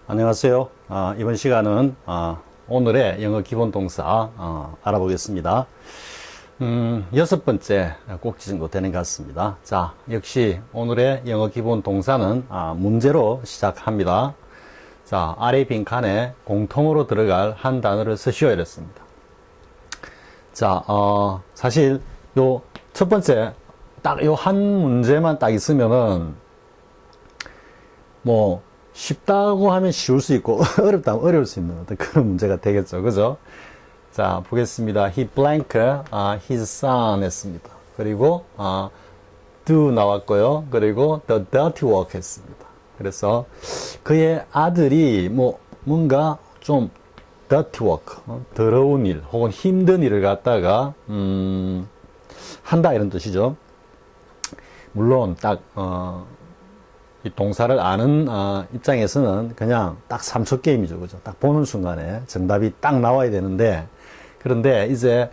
안녕하세요. 이번 시간은 오늘의 영어 기본 동사 알아보겠습니다. 6번째 꼭지 정도 되는 것 같습니다. 자, 역시 오늘의 영어 기본 동사는 문제로 시작합니다. 자, 아래 빈칸에 공통으로 들어갈 한 단어를 쓰시오 이랬습니다. 자, 사실 요 첫 번째 딱 요 한 문제만 딱 있으면은 뭐 쉽다고 하면 쉬울 수 있고 어렵다 하면 어려울 수 있는 어떤 그런 문제가 되겠죠. 그죠? 자, 보겠습니다. He blank his son 했습니다. 그리고 do 나왔고요. 그리고 the dirty work 했습니다. 그래서 그의 아들이 뭔가 좀 dirty work, 더러운 일 혹은 힘든 일을 갖다가 한다 이런 뜻이죠. 물론 딱 이 동사를 아는 입장에서는 그냥 딱 3초 게임이죠. 그죠? 딱 보는 순간에 정답이 딱 나와야 되는데, 그런데 이제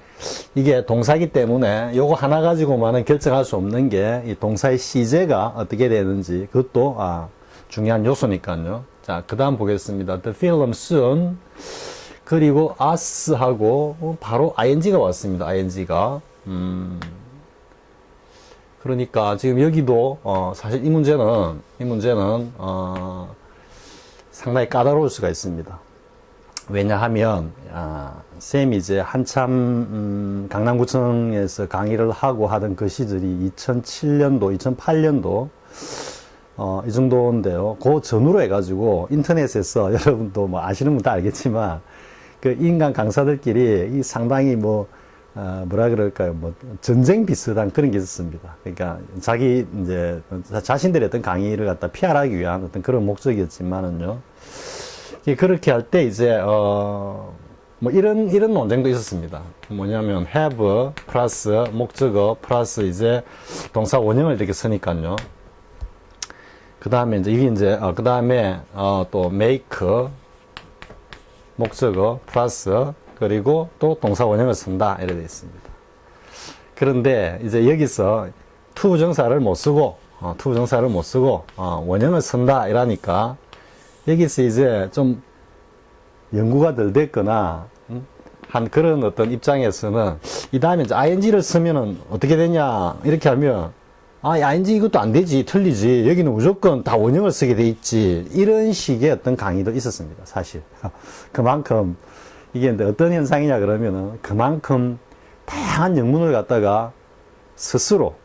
이게 동사이기 때문에 요거 하나 가지고만은 결정할 수 없는 게 이 동사의 시제가 어떻게 되는지 그것도 중요한 요소니까요. 자, 그 다음 보겠습니다. The film soon, 그리고 us 하고 바로 ing가 왔습니다. ing가. 그러니까 지금 여기도 사실 이 문제는 상당히 까다로울 수가 있습니다. 왜냐하면 쌤이 이제 한참 강남구청에서 강의를 하고 하던 그 시절이 2007년도, 2008년도 이 정도인데요. 그 전후로 해가지고 인터넷에서 여러분도 뭐 아시는 분 다 알겠지만 그 인간 강사들끼리 이 상당히 뭐라 그럴까요? 전쟁 비슷한 그런 게 있었습니다. 그러니까 이제 자신들의 어떤 강의를 갖다 피하기 위한 어떤 그런 목적이었지만은요. 그렇게 할 때 이제, 이런 논쟁도 있었습니다. 뭐냐면, have 플러스 목적어 플러스 이제 동사 원형을 이렇게 쓰니까요. 그 다음에 이제 그 다음에, 또 make 목적어 플러스 그리고 또 동사 원형을 쓴다 이렇게 되어 있습니다. 그런데 이제 여기서 to 정사를 못 쓰고 원형을 쓴다 이러니까 여기서 이제 좀 연구가 덜 됐거나 한 그런 어떤 입장에서는 이 다음에 이제 ing를 쓰면은 어떻게 되냐 이렇게 하면 ing 이것도 안 되지, 틀리지, 여기는 무조건 다 원형을 쓰게 돼 있지, 이런 식의 어떤 강의도 있었습니다. 사실 그만큼 이게 어떤 현상이냐 그러면은 그만큼 다양한 영문을 갖다가 스스로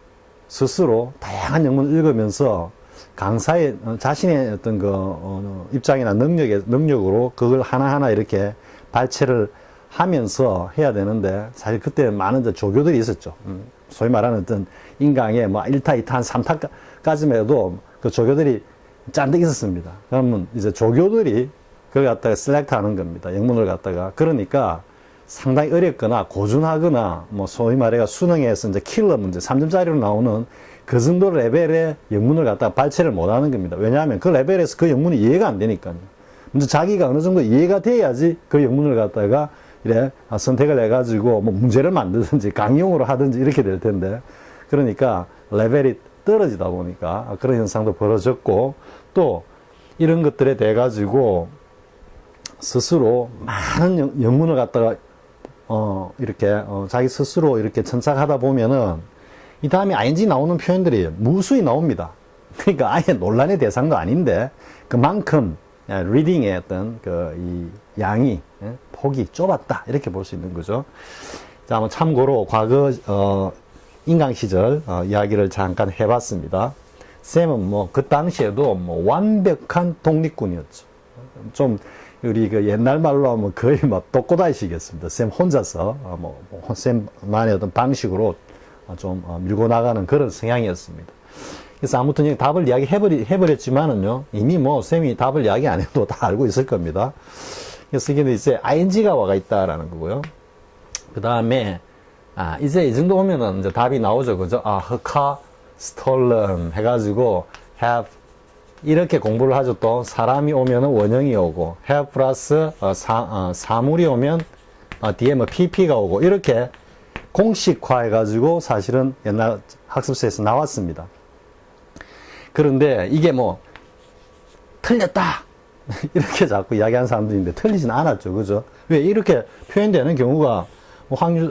다양한 영문을 읽으면서 강사의 자신의 어떤 입장이나 능력으로 그걸 하나하나 이렇게 발췌를 하면서 해야 되는데, 사실 그때 많은 이제 조교들이 있었죠. 소위 말하는 어떤 인강의 1타, 2타, 3타까지만 해도 그 조교들이 잔뜩 있었습니다. 그러면 이제 조교들이 그걸 갖다가 셀렉트 하는 겁니다. 영문을 갖다가. 그러니까 상당히 어렵거나 고준하거나 소위 말해가 수능에서 이제 킬러 문제 3점짜리로 나오는 그 정도 레벨의 영문을 갖다가 발췌를 못 하는 겁니다. 왜냐하면 그 레벨에서 그 영문이 이해가 안 되니까요. 먼저 자기가 어느 정도 이해가 돼야지 그 영문을 갖다가 이래 선택을 해가지고 문제를 만들든지 강의용으로 하든지 이렇게 될 텐데, 그러니까 레벨이 떨어지다 보니까 그런 현상도 벌어졌고, 또 이런 것들에 대해 가지고 스스로 많은 영문을 갖다가 이렇게 자기 스스로 이렇게 천착하다 보면은 이 다음에 ing 나오는 표현들이 무수히 나옵니다. 그러니까 아예 논란의 대상도 아닌데 그만큼 리딩의 어떤 이 양이 폭이 좁았다 이렇게 볼 수 있는 거죠. 자, 한번 참고로 과거 인강 시절 이야기를 잠깐 해봤습니다. 쌤은 그 당시에도 완벽한 독립군이었죠. 좀 우리 그 옛날 말로 하면 거의 똑꼬다이시겠습니다. 쌤 혼자서 쌤만의 어떤 방식으로 좀 밀고 나가는 그런 성향이었습니다. 그래서 아무튼 답을 해버렸지만은요, 이미 쌤이 답을 이야기 안 해도 다 알고 있을 겁니다. 그래서 이게 이제 ing가 와가 있다라는 거고요. 그 다음에 이제 이 정도 오면은 이제 답이 나오죠. 그죠? her car stolen 해가지고 have 이렇게 공부를 하죠. 또 사람이 오면은 원형이 오고 have 플러스 사물이 오면 뒤에 pp가 오고 이렇게 공식화 해가지고 사실은 옛날 학습서에서 나왔습니다. 그런데 이게 틀렸다 이렇게 자꾸 이야기하는 사람들인데 틀리진 않았죠. 그죠? 왜 이렇게 표현되는 경우가 뭐 확률,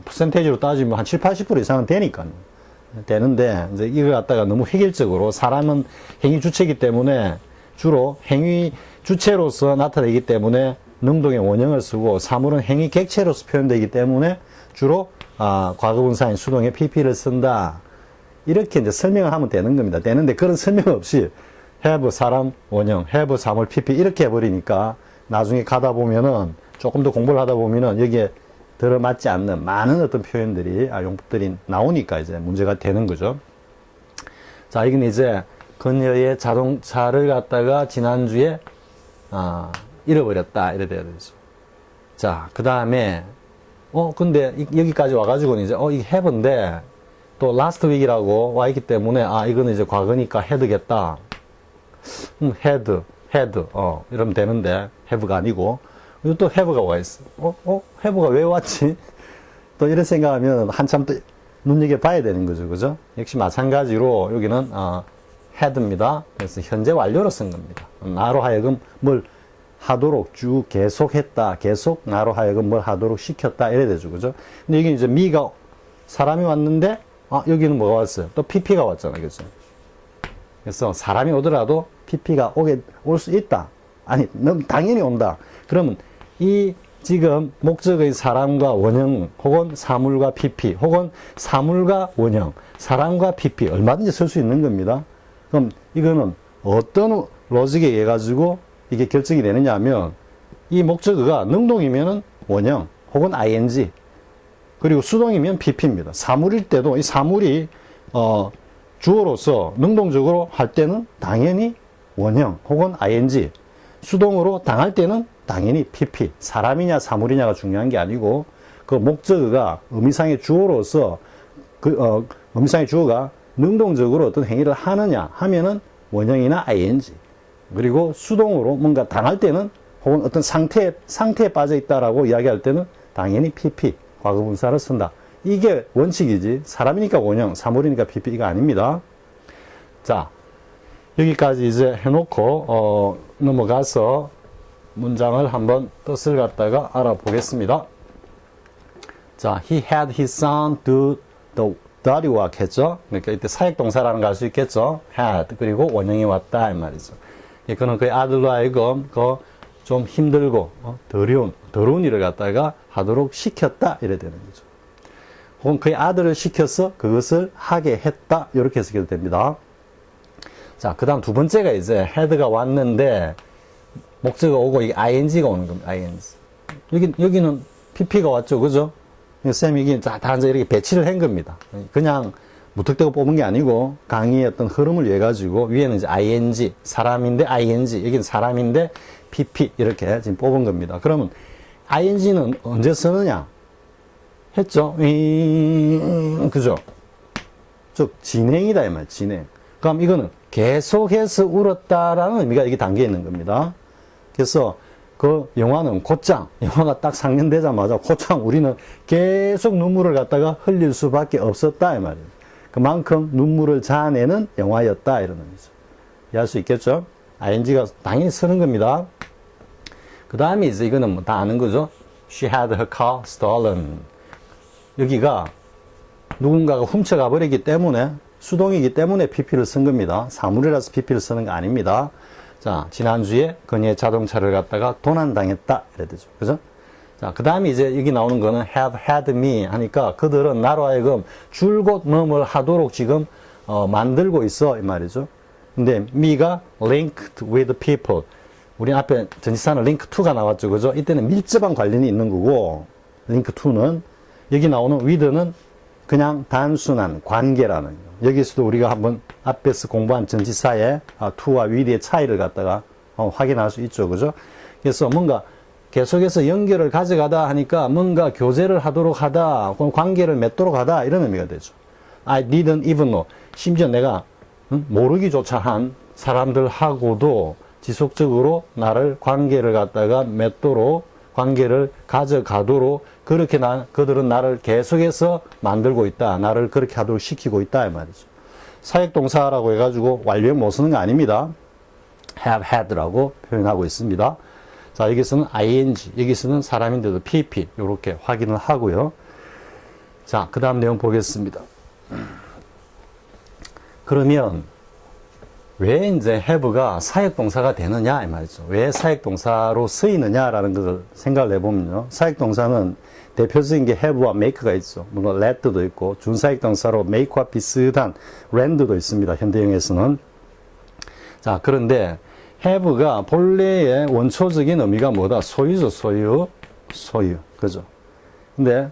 퍼센테이지로 따지면 한 7, 80% 이상은 되니까요. 되는데, 이제 이걸 갖다가 너무 획일적으로 사람은 행위 주체이기 때문에 주로 행위 주체로서 나타내기 때문에 능동의 원형을 쓰고 사물은 행위 객체로서 표현되기 때문에 주로 과거분사인 수동의 pp를 쓴다. 이렇게 이제 설명을 하면 되는 겁니다. 되는데 그런 설명 없이 have 사람 원형, have 사물 pp 이렇게 해버리니까 나중에 가다 보면은 조금 더 공부를 하다 보면은 여기에 들어맞지 않는 많은 어떤 표현들이, 용법들이 나오니까 이제 문제가 되는 거죠. 자, 이건 이제 그녀의 자동차를 갖다가 지난주에, 잃어버렸다. 이래 돼야 되죠. 자, 그 다음에, 근데 여기까지 와가지고는 이제, 이게 have인데, 또 last week이라고 와 있기 때문에, 이거는 이제 과거니까 had겠다. had, 이러면 되는데, have가 아니고, 또 have가 와 있어. have가 왜 왔지? 또 이런 생각하면 한참 또 눈여겨봐야 되는 거죠. 그죠? 역시 마찬가지로 여기는, had입니다. 그래서 현재 완료로 쓴 겁니다. 나로 하여금 뭘 하도록 쭉 계속 했다. 계속 나로 하여금 뭘 하도록 시켰다. 이래 되죠. 그죠? 근데 여기 이제 미가 사람이 왔는데, 여기는 뭐가 왔어요? 또 pp가 왔잖아요. 그죠? 그래서 사람이 오더라도 pp가 올 수 있다. 아니, 당연히 온다. 그러면 이 지금 목적의 사람과 원형 혹은 사물과 pp 혹은 사물과 원형, 사람과 pp 얼마든지 쓸 수 있는 겁니다. 그럼 이거는 어떤 로직에 의해 가지고 이게 결정이 되느냐 하면 이 목적어가 능동이면은 원형 혹은 ing 그리고 수동이면 pp입니다. 사물일 때도 이 사물이 주어로서 능동적으로 할 때는 당연히 원형 혹은 ing 수동으로 당할 때는 당연히 pp 사람이냐 사물이냐가 중요한 게 아니고 그 목적어가 의미상의 주어로서 의미상의 주어가 능동적으로 어떤 행위를 하느냐 하면은 원형이나 ing 그리고 수동으로 뭔가 당할 때는 혹은 어떤 상태에 빠져 있다라고 이야기할 때는 당연히 pp 과거분사를 쓴다. 이게 원칙이지 사람이니까 원형 사물이니까 pp가 아닙니다. 자, 여기까지 이제 해놓고 넘어가서 문장을 한번 뜻을 갖다가 알아보겠습니다. 자, he had his son do the dirty work 했죠. 그러니까 이때 사역동사라는 거 알 수 있겠죠. had 그리고 원형이 왔다 이 말이죠. 이거는 그의 아들로 하여금 좀 힘들고 더러운 일을 갖다가 하도록 시켰다 이래 되는 거죠. 혹은 그의 아들을 시켜서 그것을 하게 했다 이렇게 해석해도 됩니다. 자, 그 다음 두 번째가 이제 had가 왔는데 목적어가 오고 이게 ing가 오는 겁니다. ing. 여기는 pp가 왔죠. 그죠? 쌤이 이게 다 이제 이렇게 배치를 한 겁니다. 그냥 무턱대고 뽑은 게 아니고 강의의 어떤 흐름을 위해 가지고 위에는 이제 ing, 사람인데 ing, 여기는 사람인데 pp 이렇게 지금 뽑은 겁니다. 그러면 ing는 언제 쓰느냐? 했죠? 그죠? 즉, 진행이다, 이 말, 진행. 그럼 이거는 계속해서 울었다라는 의미가 여기 담겨 있는 겁니다. 그래서 그 영화는 곧장, 영화가 딱 상영되자마자 곧장 우리는 계속 눈물을 갖다가 흘릴 수밖에 없었다, 이 말이에요. 그만큼 눈물을 자아내는 영화였다, 이런 의미죠. 이해할 수 있겠죠? ing가 당연히 쓰는 겁니다. 그 다음에 이제 이거는 뭐 다 아는 거죠? She had her car stolen. 여기가 누군가가 훔쳐가 버리기 때문에 수동이기 때문에 pp를 쓴 겁니다. 사물이라서 pp를 쓰는 거 아닙니다. 자, 지난주에 그녀의 자동차를 갖다가 도난당했다. 이래 되죠. 그죠? 자, 그 다음에 이제 여기 나오는 거는 have had me 하니까 그들은 나로 하여금 줄곧 뭐뭘 하도록 지금 만들고 있어. 이 말이죠. 근데 me가 linked with people. 우리 앞에 전치사는 link to가 나왔죠. 그죠? 이때는 밀접한 관련이 있는 거고 link to는 여기 나오는 with는 그냥 단순한 관계라는 거. 여기서도 우리가 한번 앞에서 공부한 전치사의 to와 with의 차이를 갖다가 확인할 수 있죠. 그죠? 그래서 뭔가 계속해서 연결을 가져가다 하니까 뭔가 교제를 하도록 하다, 혹은 관계를 맺도록 하다, 이런 의미가 되죠. I didn't even know. 심지어 내가 모르기조차 한 사람들하고도 지속적으로 나를 관계를 갖다가 맺도록, 관계를 가져가도록 그렇게 그들은 나를 계속해서 만들고 있다. 나를 그렇게 하도록 시키고 있다. 이 말이죠. 사역동사라고 해가지고 완료형 못 쓰는 거 아닙니다. have had라고 표현하고 있습니다. 자, 여기서는 ing, 여기서는 사람인데도 pp 이렇게 확인을 하고요. 자, 그 다음 내용 보겠습니다. 그러면 왜 이제 have가 사역동사가 되느냐 이 말이죠. 왜 사역동사로 쓰이느냐라는 것을 생각을 해보면요. 사역동사는 대표적인 게 have와 make가 있죠. 물론 let도 있고 준사역동사로 make와 비슷한 lend도 있습니다. 현대형에서는. 자, 그런데 have가 본래의 원초적인 의미가 뭐다? 소유죠, 소유. 그죠? 근데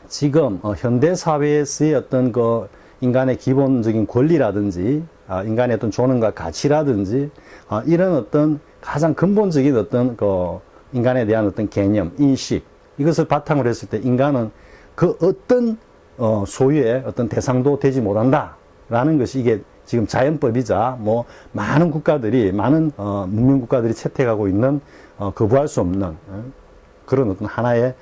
지금 현대 사회에서의 어떤 그 인간의 기본적인 권리라든지 인간의 어떤 존엄과 가치라든지 이런 어떤 가장 근본적인 어떤 그 인간에 대한 어떤 개념, 인식 이것을 바탕으로 했을 때 인간은 그 어떤 소유의 어떤 대상도 되지 못한다라는 것이 이게 지금 자연법이자 뭐 많은 국가들이 많은 문명 국가들이 채택하고 있는 거부할 수 없는 그런 어떤 하나의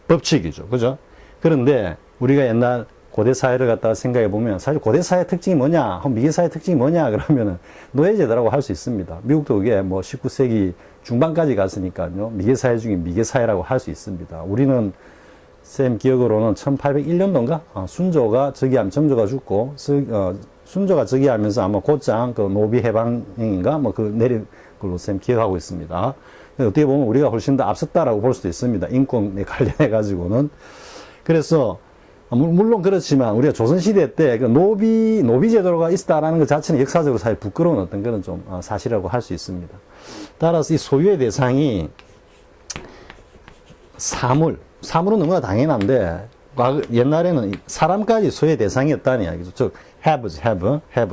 법칙이죠, 그죠? 그런데 우리가 옛날 고대 사회를 갖다가 생각해 보면 사실 고대 사회 특징이 뭐냐, 미개 사회 특징이 뭐냐 그러면은 노예제도라고 할 수 있습니다. 미국도 그게 뭐 19세기 중반까지 갔으니까요. 미개 사회 중에 미개 사회라고 할 수 있습니다. 우리는 쌤 기억으로는 1801년도인가 순조가 즉위하면 정조가 죽고 순조가 즉위하면서 아마 곧장 그 노비 해방인가 뭐 그 내린 걸로 쌤 기억하고 있습니다. 어떻게 보면 우리가 훨씬 더 앞섰다라고 볼 수도 있습니다. 인권에 관련해 가지고는. 그래서 물론 그렇지만 우리가 조선시대 때 그 노비 제도가 있었다라는 것 자체는 역사적으로 사실 부끄러운 어떤 그런 좀 사실이라고 할 수 있습니다. 따라서 이 소유의 대상이 사물은 너무나 당연한데 옛날에는 사람까지 소유의 대상이었다는 이야기죠. 즉 have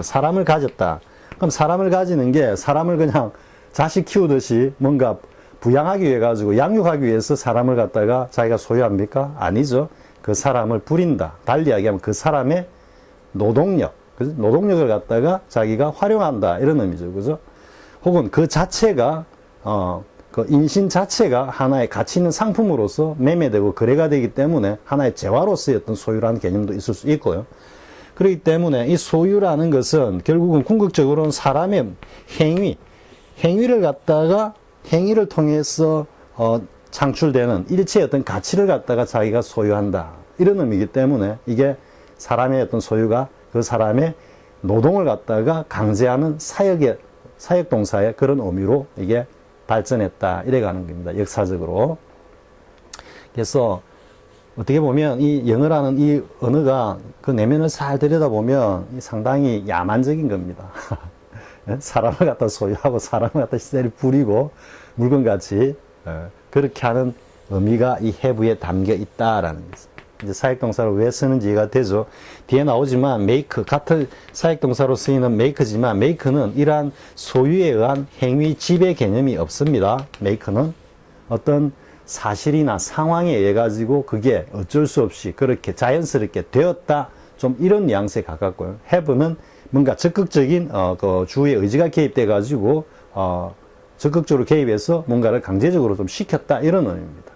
사람을 가졌다. 그럼 사람을 가지는 게 사람을 그냥 자식 키우듯이 뭔가 부양하기 위해 가지고 양육하기 위해서 사람을 갖다가 자기가 소유합니까? 아니죠. 그 사람을 부린다. 달리 이야기하면 그 사람의 노동력, 그죠? 노동력을 갖다가 자기가 활용한다. 이런 의미죠. 그죠? 혹은 그 자체가, 그 인신 자체가 하나의 가치 있는 상품으로서 매매되고 거래가 되기 때문에 하나의 재화로서의 어떤 소유라는 개념도 있을 수 있고요. 그렇기 때문에 이 소유라는 것은 결국은 궁극적으로는 사람의 행위를 갖다가 행위를 통해서, 창출되는 일체의 어떤 가치를 갖다가 자기가 소유한다. 이런 의미이기 때문에 이게 사람의 어떤 소유가 그 사람의 노동을 갖다가 강제하는 사역동사의 그런 의미로 이게 발전했다. 이래 가는 겁니다. 역사적으로. 그래서 어떻게 보면 이 영어라는 이 언어가 그 내면을 잘 들여다보면 상당히 야만적인 겁니다. 사람을 갖다 소유하고 사람을 갖다 시세를 부리고 물건같이 그렇게 하는 의미가 이 have에 담겨 있다라는 거죠. 이제 사역동사로 왜 쓰는지 이해가 되죠. 뒤에 나오지만 make, 같은 사역동사로 쓰이는 make지만 make는 이러한 소유에 의한 행위 지배 개념이 없습니다. make는 어떤 사실이나 상황에 의해 가지고 그게 어쩔 수 없이 그렇게 자연스럽게 되었다. 좀 이런 뉘앙스에 가깝고요. have는 뭔가 적극적인 그 주의 의지가 개입돼 가지고 적극적으로 개입해서 뭔가를 강제적으로 좀 시켰다 이런 의미입니다.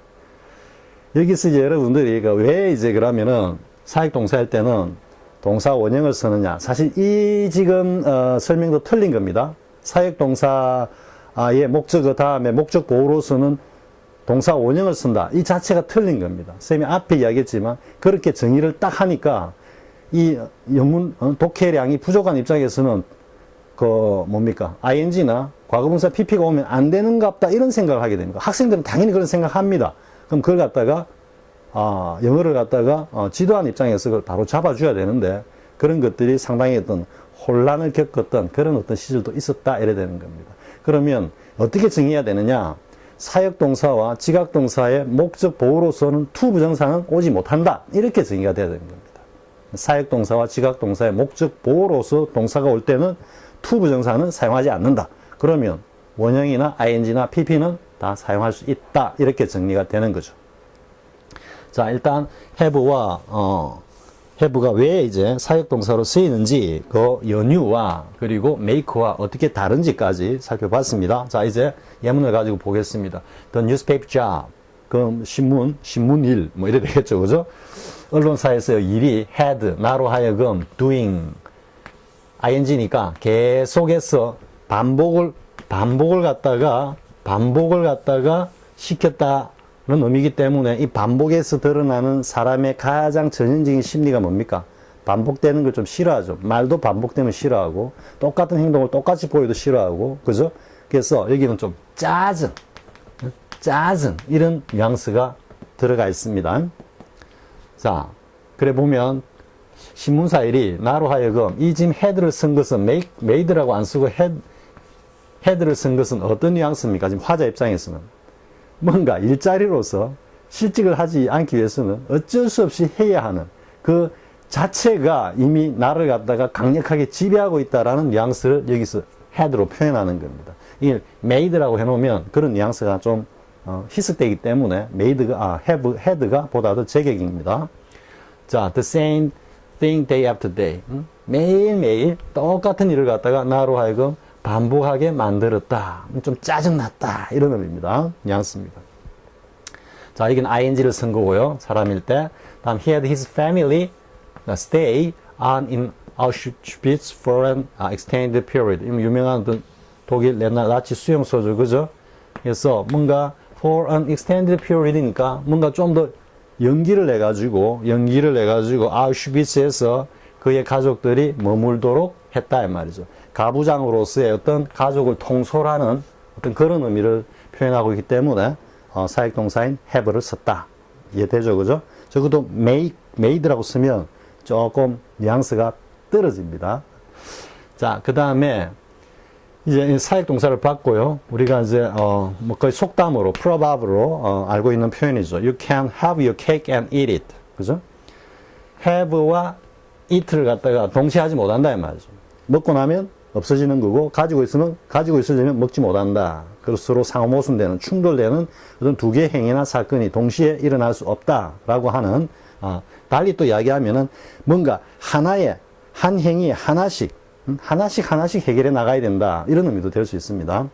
여기서 이제 여러분들이 왜 이제 그러면은 사역동사일 때는 동사 원형을 쓰느냐? 사실 이 지금 설명도 틀린 겁니다. 사역동사의 목적어 다음에 목적 보호로서는 동사 원형을 쓴다. 이 자체가 틀린 겁니다. 쌤이 앞에 이야기했지만 그렇게 정의를 딱 하니까 이 영문 독해량이 부족한 입장에서는 ing나 과거분사 pp가 오면 안 되는갑다 이런 생각을 하게 됩니다. 학생들은 당연히 그런 생각합니다. 그럼 그걸 갖다가 영어를 갖다가 지도하는 입장에서 그걸 바로 잡아줘야 되는데 그런 것들이 상당히 어떤 혼란을 겪었던 그런 어떤 시절도 있었다 이래 되는 겁니다. 그러면 어떻게 정의해야 되느냐? 사역동사와 지각동사의 목적 보호로서는 to 부정사는 오지 못한다 이렇게 정의가 돼야 되는 겁니다. 사역동사와 지각동사의 목적 보호로서 동사가 올 때는 to 부정사는 사용하지 않는다. 그러면 원형이나 ing나 pp는 다 사용할 수 있다. 이렇게 정리가 되는 거죠. 자, 일단 have가 왜 이제 사역동사로 쓰이는지 그 연유와 그리고 make와 어떻게 다른지까지 살펴봤습니다. 자, 이제 예문을 가지고 보겠습니다. The newspaper job. 그 신문일 뭐 이래 되겠죠. 그죠? 언론사에서의 일이 had 나로 하여금 doing ing니까 계속해서 반복을 갖다가 시켰다는 의미이기 때문에 이 반복에서 드러나는 사람의 가장 전형적인 심리가 뭡니까? 반복되는 걸 좀 싫어하죠. 말도 반복되면 싫어하고, 똑같은 행동을 똑같이 보여도 싫어하고, 그죠? 그래서 여기는 좀 짜증, 이런 뉘앙스가 들어가 있습니다. 자, 그래 보면, 신문사일이 나로 하여금 이 지금 헤드를 쓴 것은 made라고 안 쓰고 헤드를 쓴 것은 어떤 뉘앙스입니까? 지금 화자 입장에서는. 뭔가 일자리로서 실직을 하지 않기 위해서는 어쩔 수 없이 해야 하는 그 자체가 이미 나를 갖다가 강력하게 지배하고 있다라는 뉘앙스를 여기서 헤드로 표현하는 겁니다. 이게 made라고 해놓으면 그런 뉘앙스가 좀 희석되기 때문에 헤드가 보다 더 제격입니다. 자, the same thing day after day. 매일매일 똑같은 일을 갖다가 나로 하여금 반복하게 만들었다. 좀 짜증났다. 이런 의미입니다. 뉘앙스입니다. 자, 이건 ing를 쓴 거고요. 사람일 때. 다음, he had his family stay on in Auschwitz for an extended period. 유명한 독일 옛날 나치 수용소죠. 그죠? 그래서 뭔가 for an extended period이니까 뭔가 좀 더 연기를 해가지고 아우슈비츠에서 그의 가족들이 머물도록 했다 이 말이죠. 가부장으로서의 어떤 가족을 통솔하는 어떤 그런 의미를 표현하고 있기 때문에 사역동사인 have를 썼다. 이해되죠? 그죠? 적어도 made라고 쓰면 조금 뉘앙스가 떨어집니다. 자, 그 다음에 이제 사역동사를 봤고요. 우리가 이제 뭐 거의 속담으로 proverb로 알고 있는 표현이죠. You can have your cake and eat it. 그죠? have와 eat를 갖다가 동시에 하지 못한다 이 말이죠. 먹고 나면 없어지는 거고 가지고 있으려면 먹지 못한다. 그래서 서로 상호모순되는 충돌되는 어떤 두 개의 행위나 사건이 동시에 일어날 수 없다라고 하는 달리 또 이야기하면은 뭔가 하나의 한 행위 하나씩 해결해 나가야 된다. 이런 의미도 될 수 있습니다.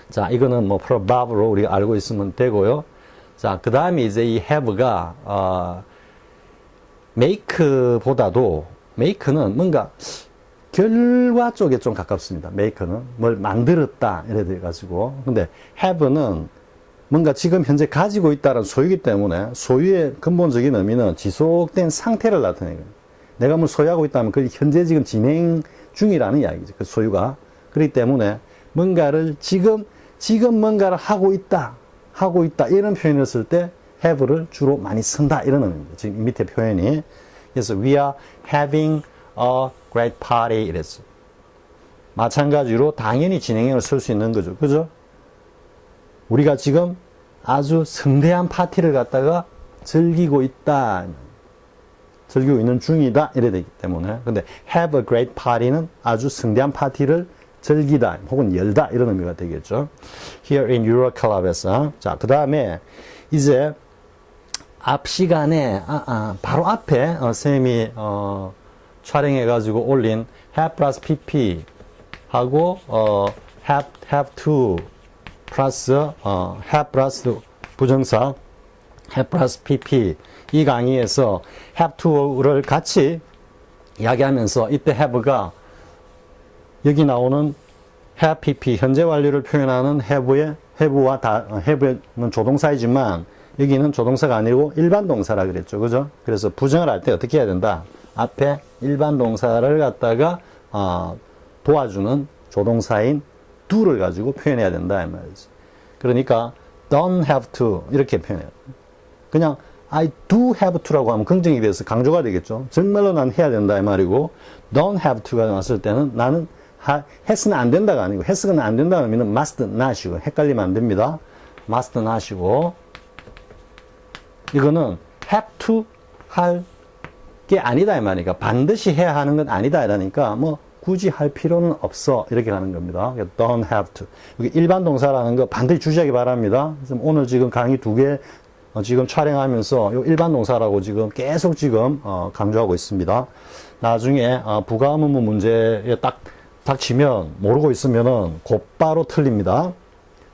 자, 이거는 뭐 proverb로 우리가 알고 있으면 되고요. 자, 그 다음에 이제 이 have가 make는 뭔가 결과 쪽에 좀 가깝습니다. make는 뭘 만들었다 이래 돼가지고. 근데 have는 뭔가 지금 현재 가지고 있다는 소유이기 때문에 소유의 근본적인 의미는 지속된 상태를 나타내요. 내가 뭘 소유하고 있다면 그 현재 지금 진행 중이라는 이야기죠. 그 소유가. 그렇기 때문에 뭔가를 지금 뭔가를 하고 있다 이런 표현을 쓸 때 have를 주로 많이 쓴다 이런 의미입니다. 지금 밑에 표현이. 그래서 we are having a great party 이랬어. 마찬가지로 당연히 진행형을 쓸 수 있는 거죠. 그죠? 우리가 지금 아주 성대한 파티를 갖다가 즐기고 있다. 즐기고 있는 중이다. 이래 되기 때문에. 근데 have a great party는 아주 성대한 파티를 즐기다. 혹은 열다. 이런 의미가 되겠죠. Here in Euro Club에서. 자, 그 다음에 이제 앞 시간에, 바로 앞에, 쌤이, 촬영해가지고 올린 have plus pp 하고, have to 플러스, have 플러스 부정사, have 플러스 pp. 이 강의에서 have to를 같이 이야기하면서 이때 have가 여기 나오는 have pp, 현재 완료를 표현하는 have는 조동사이지만 여기는 조동사가 아니고 일반 동사라 그랬죠. 그죠? 그래서 부정을 할 때 어떻게 해야 된다? 앞에 일반 동사를 갖다가 도와주는 조동사인 do를 가지고 표현해야 된다 이 말이지. 그러니까 don't have to 이렇게 표현해요. 그냥 I do have to라고 하면 긍정이 돼서 강조가 되겠죠. 정말로 난 해야 된다 이 말이고 don't have to가 나왔을 때는 나는 했으면 안 된다가 아니고 했으면 안 된다는 의미는 must not이고 헷갈리면 안 됩니다. must not이고 이거는 have to 할 게 아니다 이 말이니까 반드시 해야 하는 건 아니다 이러니까 뭐 굳이 할 필요는 없어 이렇게 가는 겁니다. don't have to. 여기 일반 동사라는 거 반드시 주시하기 바랍니다. 그래서 오늘 지금 강의 2개 지금 촬영하면서 요 일반 동사라고 지금 계속 지금 강조하고 있습니다. 나중에 부가의문문 문제에 딱 닥치면 모르고 있으면은 곧바로 틀립니다.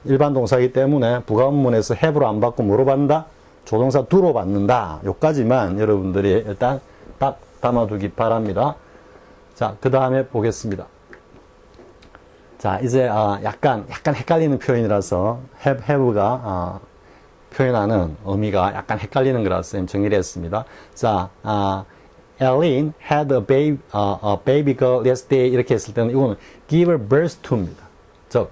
일반 동사이기 때문에 부가의문문에서 have로 안 받고 뭐로 받는다? 조동사 do로 받는다. 요까지만 여러분들이 일단 딱 담아두기 바랍니다. 자, 그 다음에 보겠습니다. 자, 이제, 약간 헷갈리는 표현이라서, have가, 표현하는 의미가 약간 헷갈리는 거라서 정리를 했습니다. 자, Eileen had a baby girl yesterday. 이렇게 했을 때는 이거는 give birth to입니다. 즉,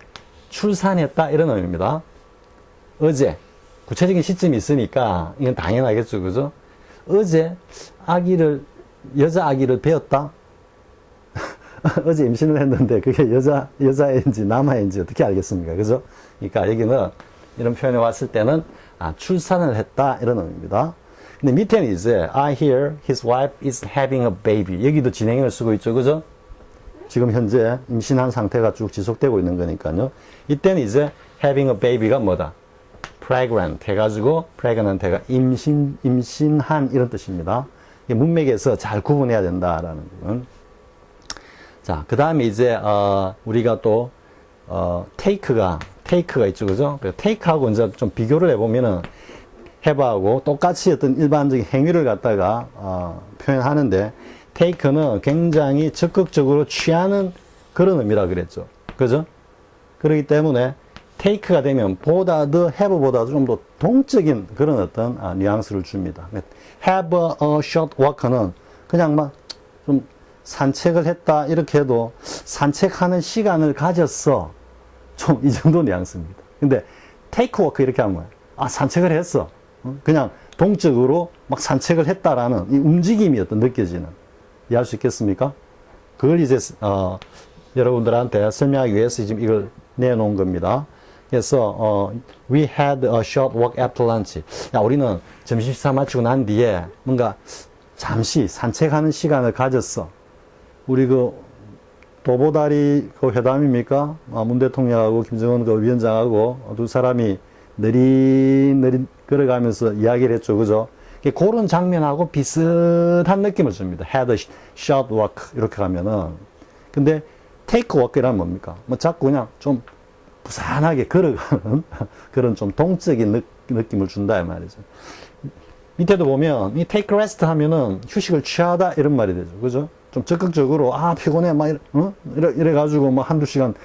출산했다. 이런 의미입니다. 어제, 구체적인 시점이 있으니까 이건 당연하겠죠. 그죠? 어제 여자 아기를 배웠다? 어제 임신을 했는데 그게 여자인지 남아인지 어떻게 알겠습니까? 그죠? 그러니까 여기는 이런 표현이 왔을 때는 출산을 했다 이런 의미입니다. 근데 밑에는 이제 I hear his wife is having a baby. 여기도 진행형을 쓰고 있죠. 그죠? 지금 현재 임신한 상태가 쭉 지속되고 있는 거니까요. 이때는 이제 having a baby가 뭐다? pregnant 해가지고 pregnant 해가 임신한 이런 뜻입니다. 문맥에서 잘 구분해야 된다라는 건. 자, 그 다음에 이제 우리가 또 take가 있죠. 그죠? take하고 이제 좀 비교를 해보면은 have하고 똑같이 어떤 일반적인 행위를 갖다가 표현하는데 take는 굉장히 적극적으로 취하는 그런 의미라 그랬죠. 그죠? 그렇기 때문에 take가 되면 have보다도 좀 더 동적인 그런 어떤 뉘앙스를 줍니다. have a short walk는 그냥 막 좀 산책을 했다 이렇게 해도 산책하는 시간을 가졌어. 좀 이 정도 뉘앙스입니다. 근데 take walk 이렇게 하면 산책을 했어. 그냥 동적으로 막 산책을 했다라는 이 움직임이 어떤 느껴지는 이해할 수 있겠습니까? 그걸 이제 여러분들한테 설명하기 위해서 지금 이걸 내놓은 겁니다. 그래서 we had a short walk after lunch. 야, 우리는 점심 식사 마치고 난 뒤에 뭔가 잠시 산책하는 시간을 가졌어. 우리 도보다리 회담입니까? 문 대통령하고 김정은 위원장하고 두 사람이 느릿느릿 걸어가면서 이야기를 했죠. 그죠? 그런 장면하고 비슷한 느낌을 줍니다. had a short walk 이렇게 가면은. 근데 take walk이란 뭡니까? 자꾸 그냥 좀 부산하게 걸어가는 그런 좀 동적인 느낌을 준다 이 말이죠. 밑에도 보면 이 take rest 하면은 휴식을 취하다 이런 말이 되죠. 그죠? 좀 적극적으로 피곤해 막 이래 가지고 뭐 한두 시간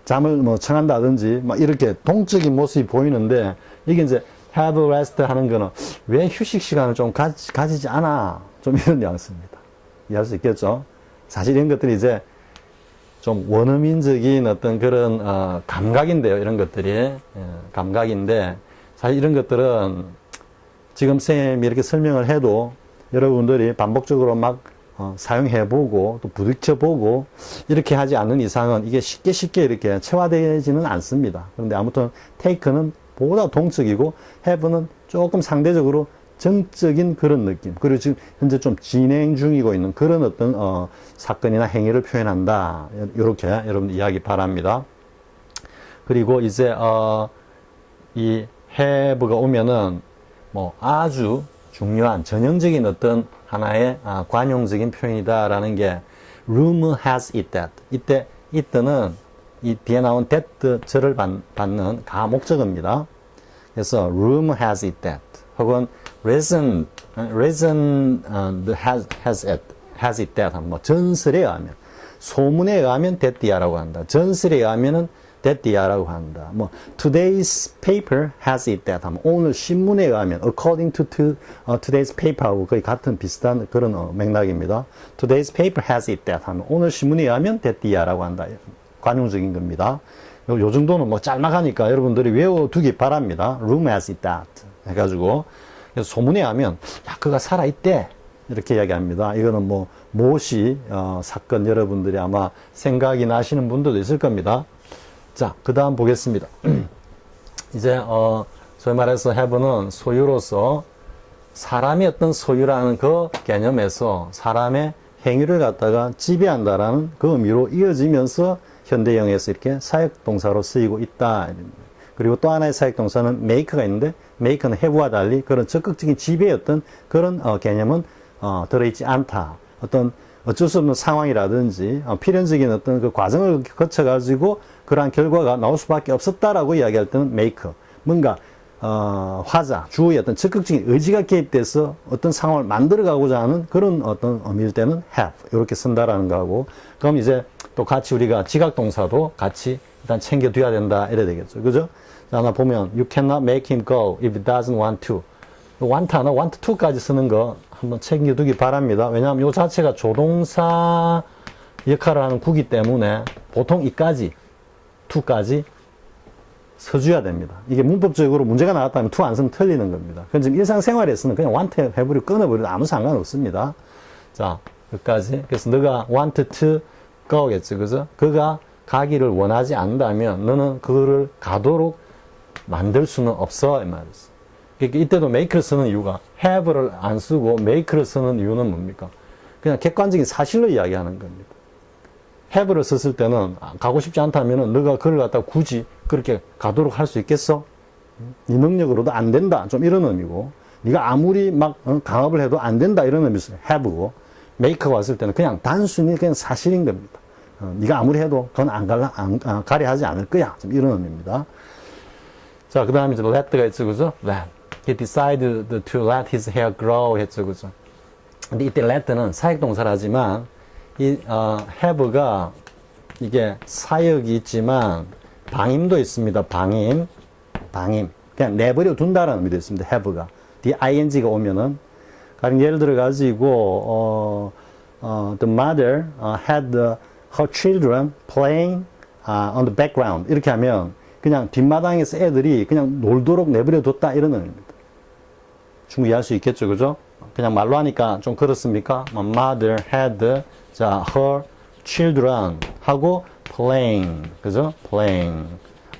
잠을 뭐 청한다든지 막 이렇게 동적인 모습이 보이는데 이게 이제 have rest 하는 거는 왜 휴식 시간을 좀 가지지 않아? 좀 이런 뉘앙스입니다. 이해할 수 있겠죠? 사실 이런 것들이 이제 좀 원어민적인 어떤 그런 감각인데요. 이런 것들이 감각인데 사실 이런 것들은 지금 쌤이 이렇게 설명을 해도 여러분들이 반복적으로 막 사용해보고 또 부딪혀보고 이렇게 하지 않는 이상은 이게 쉽게 이렇게 체화되지는 않습니다. 그런데 아무튼 take는 보다 동적이고 have는 조금 상대적으로 정적인 그런 느낌. 그리고 지금 현재 좀 진행 중이고 있는 그런 어떤 사건이나 행위를 표현한다. 이렇게 여러분들 이해하기 바랍니다. 그리고 이제 이 have가 오면은 뭐 아주 중요한 전형적인 어떤 하나의 관용적인 표현이다라는 게 rumor has it that. 이때 it는 이 뒤에 나온 that 절을 받는 가목적어입니다. 그래서 rumor has it that 혹은 reason has it that 하면 뭐 전설에 의하면 소문에 의하면 that이야라고 한다. 전설에 의하면은 that이야라고 한다. 뭐 today's paper has it that 하면 오늘 신문에 의하면 according to today's paper하고 거의 같은 비슷한 그런 맥락입니다. today's paper has it that 하면 오늘 신문에 의하면 that이야라고 한다. 관용적인 겁니다. 요 정도는 뭐 짤막하니까 여러분들이 외워두기 바랍니다. room has it that 해가지고 그래서 소문에 의하면 그가 살아있대 이렇게 이야기합니다. 이거는 뭐 모시 사건 여러분들이 아마 생각이 나시는 분들도 있을 겁니다. 자, 그 다음 보겠습니다. 이제 소위 말해서 have는 소유로서 사람의 어떤 소유라는 그 개념에서 사람의 행위를 갖다가 지배한다라는 그 의미로 이어지면서 현대형에서 이렇게 사역동사로 쓰이고 있다. 그리고 또 하나의 사역동사는 make가 있는데 make는 have와 달리 그런 적극적인 지배의 어떤 그런 개념은 들어있지 않다. 어쩔 수 없는 상황이라든지 필연적인 어떤 그 과정을 거쳐가지고 그러한 결과가 나올 수밖에 없었다라고 이야기할 때는 make. 뭔가 화자, 주어의 어떤 적극적인 의지가 개입돼서 어떤 상황을 만들어가고자 하는 그런 어떤 의미일 때는 have 이렇게 쓴다라는 거하고, 그럼 이제 또 같이 우리가 지각동사도 같이 일단 챙겨둬야 된다 이래 되겠죠, 그죠? 자, 하나 보면 you cannot make him go if he doesn't want to. want 하나, want to까지 쓰는 거 한번 챙겨두기 바랍니다. 왜냐하면 이 자체가 조동사 역할을 하는 구기 때문에 보통 이까지, to까지 써줘야 됩니다. 이게 문법적으로 문제가 나왔다면 to 안 쓰면 틀리는 겁니다. 그건 지금 일상생활에서는 그냥 want have를 끊어버려도 아무 상관없습니다. 자, 여기까지. 그래서 너가 want to go겠죠, 그죠? 그가 가기를 원하지 않는다면 너는 그거를 가도록 만들 수는 없어, 이 말이죠. 그러니까 이때도 make를 쓰는 이유가 have를 안 쓰고 make를 쓰는 이유는 뭡니까? 그냥 객관적인 사실로 이야기하는 겁니다. have를 썼을 때는 가고 싶지 않다면은 너가 그걸 갖다가 굳이 그렇게 가도록 할 수 있겠어? 네 능력으로도 안 된다. 좀 이런 의미고, 네가 아무리 막 강압을 해도 안 된다 이런 의미에서 have고, make가 왔을 때는 그냥 단순히 그냥 사실인 겁니다. 네가 아무리 해도 그건 안 가려 하지 않을 거야. 좀 이런 의미입니다. 자, 그 다음에 이제 let가 있죠, 그죠? let. He decided to let his hair grow 했죠, 그죠? 근데 이때 let는 사역동사라지만 이 have가 이게 사역이 있지만 방임도 있습니다. 방임. 그냥 내버려 둔다라는 의미도 있습니다. have가. ing가 오면은, 가령 예를 들어 가지고 the mother had her children playing on the background 이렇게 하면 그냥 뒷마당에서 애들이 그냥 놀도록 내버려 뒀다 이런 의미입니다. 충분히 이해할 수 있겠죠, 그죠? 그냥 말로 하니까 좀 그렇습니까? mother had, 자, her children 하고 playing, 그죠? playing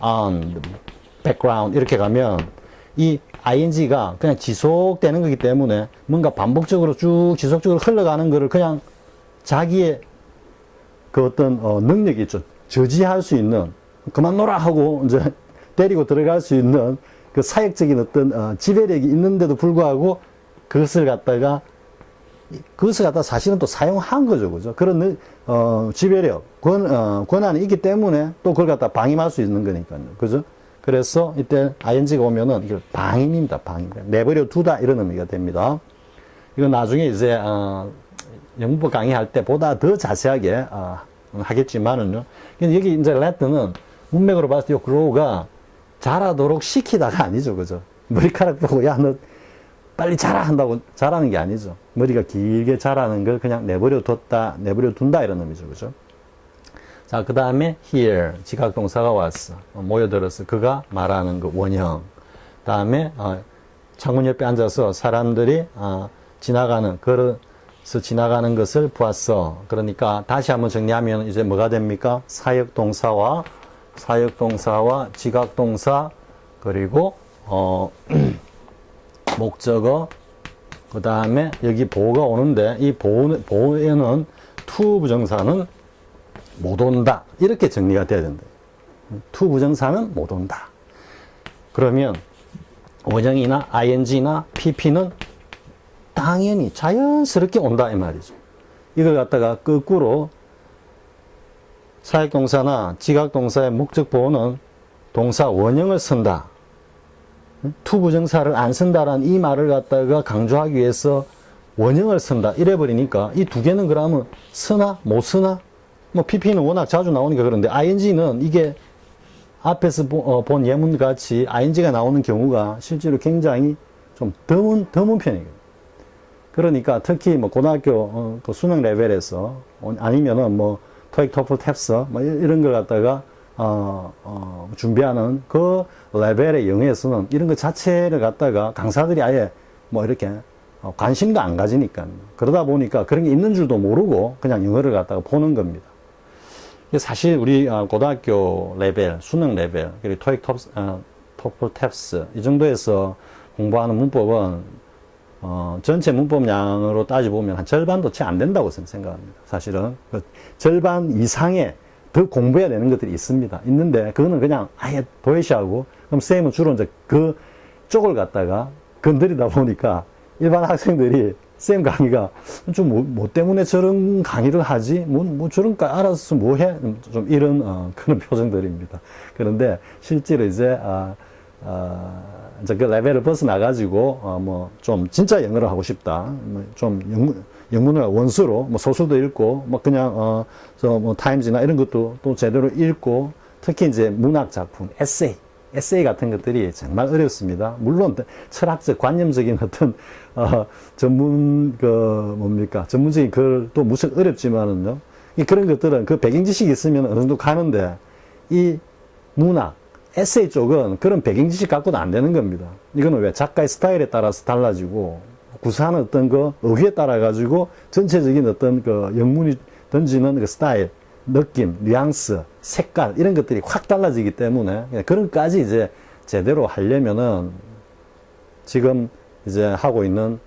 on the background 이렇게 가면 이 ing가 그냥 지속되는 거기 때문에 뭔가 반복적으로 쭉 지속적으로 흘러가는 거를 그냥 자기의 그 어떤 능력이 있죠. 저지할 수 있는, 그만 놀아 하고 이제 데리고 들어갈 수 있는 그 사역적인 어떤 지배력이 있는데도 불구하고 그것을 갖다가 사실은 또 사용한 거죠, 그죠? 그런 지배력, 권한이 있기 때문에 또 그걸 갖다 방임할 수 있는 거니까요, 그죠? 그래서 이때 ing가 오면은 이걸 방임입니다, 방임. 내버려 두다 이런 의미가 됩니다. 이건 나중에 이제 영문법 강의할 때 보다 더 자세하게 하겠지만은요. 여기 이제 let는 문맥으로 봤을 때 이 grow가 자라도록 시키다가 아니죠, 그죠? 머리카락 보고 야 너 빨리 자라 한다고 자라는 게 아니죠. 머리가 길게 자라는 걸 그냥 내버려 둔다 이런 의미죠, 그죠? 자, 그 다음에 here 지각동사가 왔어, 모여들었어. 그가 말하는 그 원형. 다음에 창문 옆에 앉아서 사람들이 걸어서 지나가는 것을 보았어. 그러니까 다시 한번 정리하면 이제 뭐가 됩니까? 사역동사와 지각동사, 그리고 목적어, 그 다음에 여기 보호가 오는데 이 보호에는 to 부정사는 못 온다 이렇게 정리가 돼야 된다. to 부정사는 못 온다. 그러면 원형이나 ing나 pp는 당연히 자연스럽게 온다 이 말이죠. 이걸 갖다가 거꾸로 사역동사나 지각동사의 목적 보호는 동사 원형을 쓴다. to 부정사를 안 쓴다라는 이 말을 갖다가 강조하기 위해서 원형을 쓴다. 이래 버리니까 이 두 개는 그러면 쓰나 못 쓰나? 뭐 pp는 워낙 자주 나오니까 그런데 ing는 이게 앞에서 본 예문 같이 ing가 나오는 경우가 실제로 굉장히 좀 드문 편이에요. 그러니까 특히 뭐 고등학교 그 수능 레벨에서 아니면은 뭐 토익, 토플, 탭스 뭐 이런 걸 갖다가 준비하는 그 레벨의 영어에서는 이런 것 자체를 갖다가 강사들이 아예 뭐 이렇게 관심도 안 가지니까, 그러다 보니까 그런 게 있는 줄도 모르고 그냥 영어를 갖다가 보는 겁니다. 사실 우리 고등학교 레벨, 수능 레벨, 그리고 토익, 토플, 탭스 이 정도에서 공부하는 문법은 전체 문법량으로 따져보면 한 절반도 채 안 된다고 생각합니다. 사실은 절반 이상의 더 공부해야 되는 것들이 있는데 그거는 그냥 아예 도외시하고, 그럼 쌤은 주로 이제 그 쪽을 갖다가 건드리다 보니까 일반 학생들이 쌤 강의가 좀 뭐 때문에 저런 강의를 하지? 뭐 저런 거 알아서 뭐 해? 좀 이런 그런 표정들입니다. 그런데 실제로 이제 이제 그 레벨을 벗어나가지고, 뭐, 좀, 진짜 영어를 하고 싶다. 뭐 좀, 영문을 원수로, 뭐, 소설도 읽고, 뭐, 그냥, 뭐, 타임즈나 이런 것도 또 제대로 읽고, 특히 이제 문학 작품, 에세이 같은 것들이 정말 어렵습니다. 물론, 철학적, 관념적인 어떤, 전문적인 글도 무척 어렵지만은요. 그런 것들은 그 배경 지식이 있으면 어느 정도 가는데, 이 문학, 에세이 쪽은 그런 배경 지식 갖고는 안 되는 겁니다. 이거는 왜? 작가의 스타일에 따라서 달라지고, 구사하는 어떤 그 어휘에 따라 가지고 전체적인 어떤 그 영문이 던지는 그 스타일, 느낌, 뉘앙스, 색깔, 이런 것들이 확 달라지기 때문에, 그런 것까지 이제 제대로 하려면은 지금 이제 하고 있는,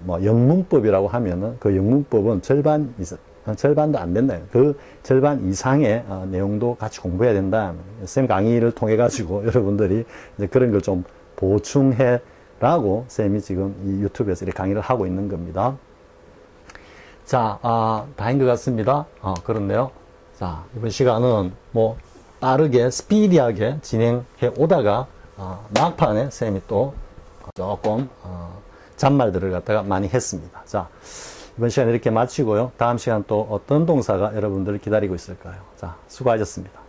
뭐, 영문법이라고 하면은 그 영문법은 절반도 안 된다. 그 절반 이상의 내용도 같이 공부해야 된다. 쌤 강의를 통해 가지고 여러분들이 이제 그런 걸 좀 보충해 라고 쌤이 지금 이 유튜브에서 이렇게 강의를 하고 있는 겁니다. 자, 다인 것 같습니다. 그렇네요. 자, 이번 시간은 뭐 빠르게 스피디하게 진행해 오다가 막판에 쌤이 또 조금 잔말들을 갖다가 많이 했습니다. 자, 이번 시간 이렇게 마치고요. 다음 시간 또 어떤 동사가 여러분들을 기다리고 있을까요? 자, 수고하셨습니다.